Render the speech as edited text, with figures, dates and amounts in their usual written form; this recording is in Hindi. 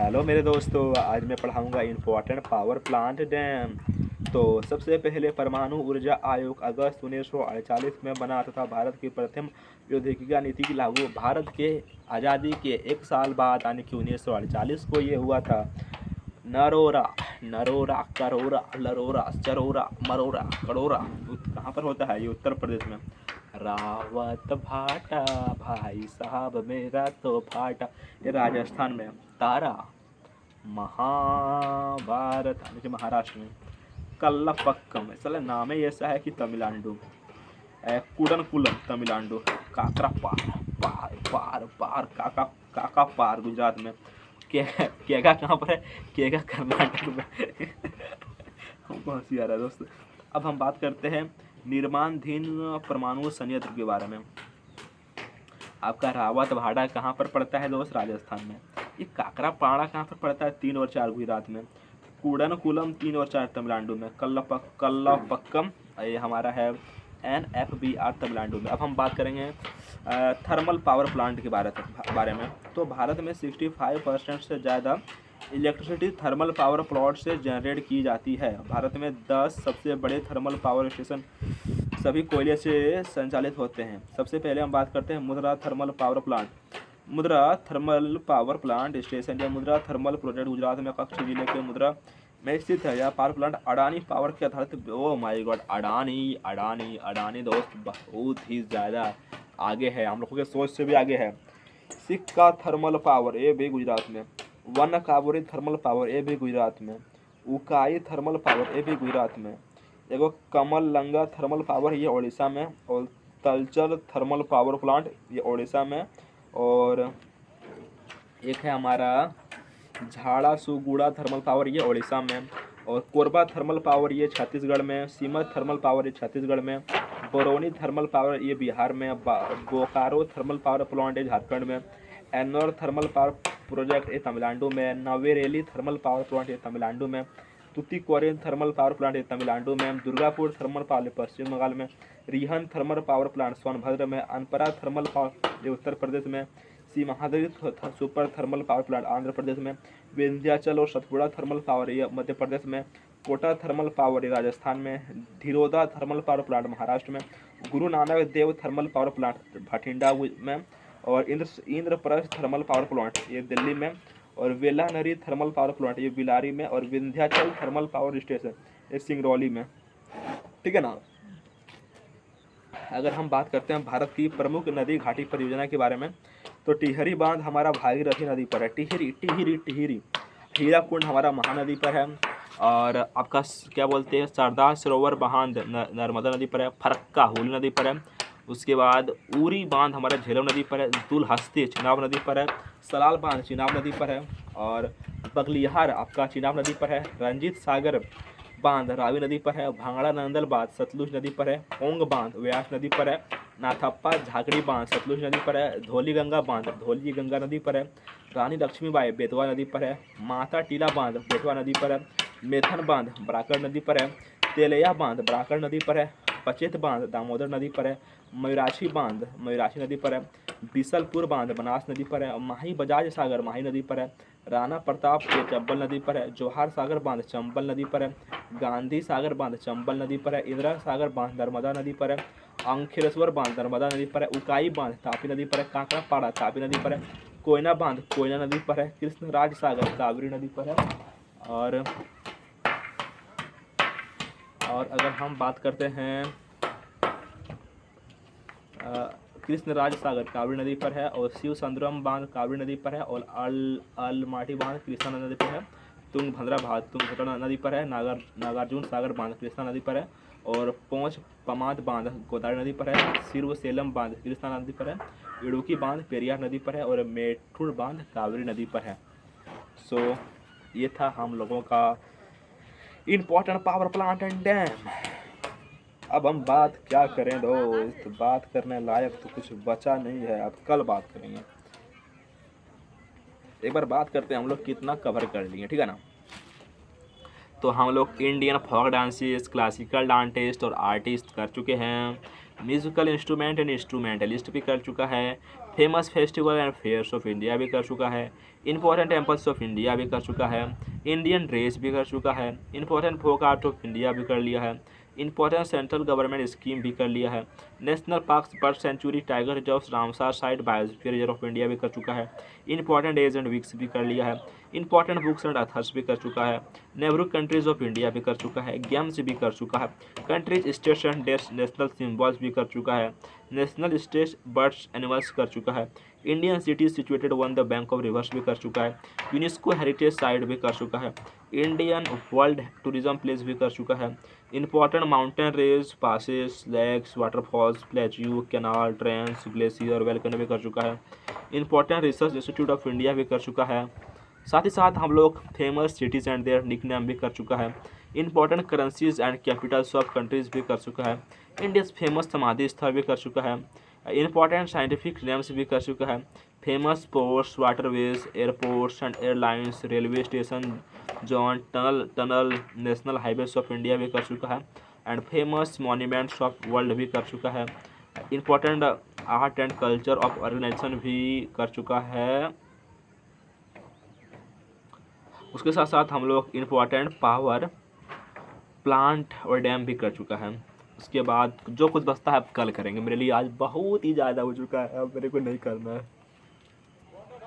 हेलो मेरे दोस्तों, आज मैं पढ़ाऊंगा इम्पोर्टेंट पावर प्लांट डैम। तो सबसे पहले परमाणु ऊर्जा आयोग अगस्त 1948 में बना तथा भारत की प्रथम प्रौद्योगिकी नीति लागू भारत के आज़ादी के एक साल बाद यानी कि 1948 को ये हुआ था। नरोरा नरोरा करोरा लरोरा चरोरा मरोरा कड़ोरा कहाँ पर होता है? ये उत्तर प्रदेश में। रावत भाटा भाई साहब मेरा तो भाटा, ये राजस्थान में। तारा महाभारत यानी कि महाराष्ट्र में। कल्लापक्कम साला नाम ही ऐसा है कि तमिलनाडु। कुडनकुलम तमिलनाडु। काकरा पार पार पार पार काका काका पार गुजरात में। केगा कहाँ पर है? केगा कर्नाटक में। हमको हंसी आ रहा है दोस्त। अब हम बात करते हैं निर्माणाधीन परमाणु संयंत्र के बारे में। आपका रावत भाटा कहाँ पर पड़ता है दोस्त? राजस्थान में। ये काकरा पाड़ा कहाँ पर पड़ता है? 3 और 4 गुजरात में। कुडनकुलम 3 और 4 तमिलनाडु में। कल्लापक्कम ये हमारा है NFBR तमिलनाडु में। अब हम बात करेंगे थर्मल पावर प्लांट के बारे में। तो भारत में 65% से ज़्यादा इलेक्ट्रिसिटी थर्मल पावर प्लांट से जनरेट की जाती है। भारत में 10 सबसे बड़े थर्मल पावर स्टेशन सभी कोयले से संचालित होते हैं। सबसे पहले हम बात करते हैं मुद्रा थर्मल पावर प्लांट। मुद्रा थर्मल पावर प्लांट स्टेशन या मुद्रा थर्मल प्रोजेक्ट गुजरात में कच्छ जिले के मुद्रा में स्थित है। यह पावर प्लांट अडानी पावर के आधारित। Oh my God, Adani Adani Adani दोस्त बहुत ही ज़्यादा आगे है, हम लोगों के सोच से भी आगे है। सिक्का थर्मल पावर ये भी गुजरात में। वन काबुरी थर्मल पावर ये भी गुजरात में। उकाई थर्मल पावर ये भी गुजरात में। एगो कमल लंगा थर्मल पावर ये उड़ीसा में। और तलचर थर्मल पावर प्लांट ये उड़ीसा में। और एक है हमारा झाड़ा सुगुड़ा थर्मल पावर ये उड़ीसा में। और कोरबा थर्मल पावर ये छत्तीसगढ़ में। सीमत थर्मल पावर ये छत्तीसगढ़ में। बरौनी थर्मल पावर ये बिहार में। बोकारो थर्मल पावर प्लांट ये झारखंड में। एनोर थर्मल पावर प्रोजेक्ट ये तमिलनाडु में। नवेरेली थर्मल पावर प्लांट ये तमिलनाडु में। तुतीकोरिन थर्मल पावर प्लांट ये तमिलनाडु में। दुर्गापुर थर्मल पावर पश्चिम बंगाल में। Rihand thermal power plant Sonbhadra में। अनपरा थर्मल पावर ये उत्तर प्रदेश में। Simhadri super thermal power plant Andhra Pradesh में। विंध्याचल और सतपुड़ा थर्मल पावर ये मध्य प्रदेश में। कोटा थर्मल पावर ये राजस्थान में। धीरोदा थर्मल पावर प्लांट महाराष्ट्र में। Guru Nanak Dev thermal power plant Bathinda में। और इंद्रप्रस्थ थर्मल पावर प्लांट ये दिल्ली में। और वेलानरी थर्मल पावर प्लांट ये बिलारी में। और विंध्याचल थर्मल पावर स्टेशन ये सिंगरौली में। ठीक है ना। अगर हम बात करते हैं भारत की प्रमुख नदी घाटी परियोजना के बारे में, तो टिहरी बांध हमारा भागीरथी नदी पर है। टिहरी टिहरी टिहरी। हीराकुंड हमारा महानदी पर है। और आपका क्या बोलते हैं, सरदार सरोवर बांध नर्मदा नदी पर है। फरक्का हुगली नदी पर है। उसके बाद उरी बांध हमारा झेलम नदी पर है। दुलहस्ती चिनाब नदी पर है। सलाल बांध चिनाब नदी पर है। और बगलिहार आपका चिनाब नदी पर है। रंजीत सागर बांध रावी नदी पर है। भांगड़ा नंदल बांध सतलुज नदी पर है। ओंग बांध व्यास नदी पर है। नाथप्पा झाकड़ी बांध सतलुज नदी पर है। धौली गंगा बांध धौली गंगा नदी पर है। रानी लक्ष्मीबाई बेतवा नदी पर है। माता टीला बांध बेतवा नदी पर है। मेथन बांध बराकर नदी पर है। तेलैया बांध बराकर नदी पर है। पचेत बांध दामोदर नदी पर है। मयूराक्षी बांध मयूराक्षी नदी पर है। बिसलपुर बांध बनास नदी पर है। माही बजाज सागर माही नदी पर है। राणा प्रताप ये चंबल नदी पर है। जौहार सागर बांध चंबल नदी पर है। गांधी सागर बांध चंबल नदी पर है। इंदिरा सागर बांध नर्मदा नदी पर है। अंखेश्वर बांध नर्मदा नदी पर है। उकाई बांध तापी नदी पर है। कांकरा पाड़ा तापी नदी पर है। कोयना बांध कोयना नदी पर है। कृष्णराज सागर कावेरी नदी पर है। और अगर हम बात करते हैं कृष्णराज सागर कावेरी नदी पर है। और शिव सुंदरम बांध कावेरी नदी पर है। और अलमाटी बांध कृष्णा नदी पर है। तुंगभद्रा बांध तुंगभद्रा नदी पर है। नागार्जुन सागर बांध कृष्णा नदी पर है। और पोंछ पमाद बांध गोदावरी नदी पर है। सिरव सेलम बांध कृष्णा नदी पर है। इडुकी बांध पेरियार नदी पर है। और मेठुर बांध कावेरी नदी पर है। सो ये था हम लोगों का important power plant and dam. अब हम बात क्या करें दोस्त, बात करने लायक तो कुछ बचा नहीं है, अब कल बात करेंगे। एक बार बात करते हैं हम लोग कितना कवर कर लिए, ठीक है ना। तो हम लोग Indian folk dances, classical dance test और आर्टिस्ट कर चुके हैं। म्यूजिकल इंस्ट्रूमेंट एंड इंस्ट्रूमेंटलिस्ट भी कर चुका है। Famous festival and fairs of India भी कर चुका है। इंपॉर्टेंट टेम्पल्स ऑफ इंडिया भी कर चुका है। इंडियन ड्रेस भी कर चुका है। Important folk art of India भी कर लिया है। इंपॉर्टेंट सेंट्रल गवर्नमेंट स्कीम भी कर लिया है। National parks, bird sanctuary, tiger reserve, Ramsar site, biosphere reserve of India भी कर चुका है। इंपॉर्टेंट डेज एंड वीक्स भी कर लिया है। इंपॉर्टेंट बुक्स एंड अथर्स भी कर चुका है। नेहरू कंट्रीज ऑफ इंडिया भी कर चुका है। गेम्स भी कर चुका है। Countries, states and dates, national symbols भी कर चुका है। नेशनल स्टेट्स, बर्ड्स, एनिमल्स कर चुका है। Indian cities situated one the bank of reverse भी कर चुका है। यूनेस्को हेरिटेज साइट भी कर चुका है। इंडियन वर्ल्ड टूरिज्म प्लेस भी कर चुका है। Important mountain range, passes, lakes, waterfalls, plateau, canal, trains, glacier, volcano भी कर चुका है। Important research institute of India भी कर चुका है। साथ ही साथ हम लोग famous cities and their nickname भी कर चुका है। Important currencies and capitals of countries भी कर चुका है। इंडियाज फेमस समाधि स्थल भी कर चुका है। इंपॉर्टेंट साइंटिफिक नेम्स भी कर चुका है। Famous ports, waterways, airports and airlines, railway station, zone, tunnel, national highways of India भी कर चुका है। And famous monuments of world भी कर चुका है। Important art and culture of organisation भी कर चुका है। उसके साथ साथ हम लोग इम्पोर्टेंट पावर प्लांट और डैम भी कर चुका है। उसके बाद जो कुछ बचता है अब कल करेंगे। मेरे लिए आज बहुत ही ज़्यादा हो चुका है, अब मेरे को नहीं करना है।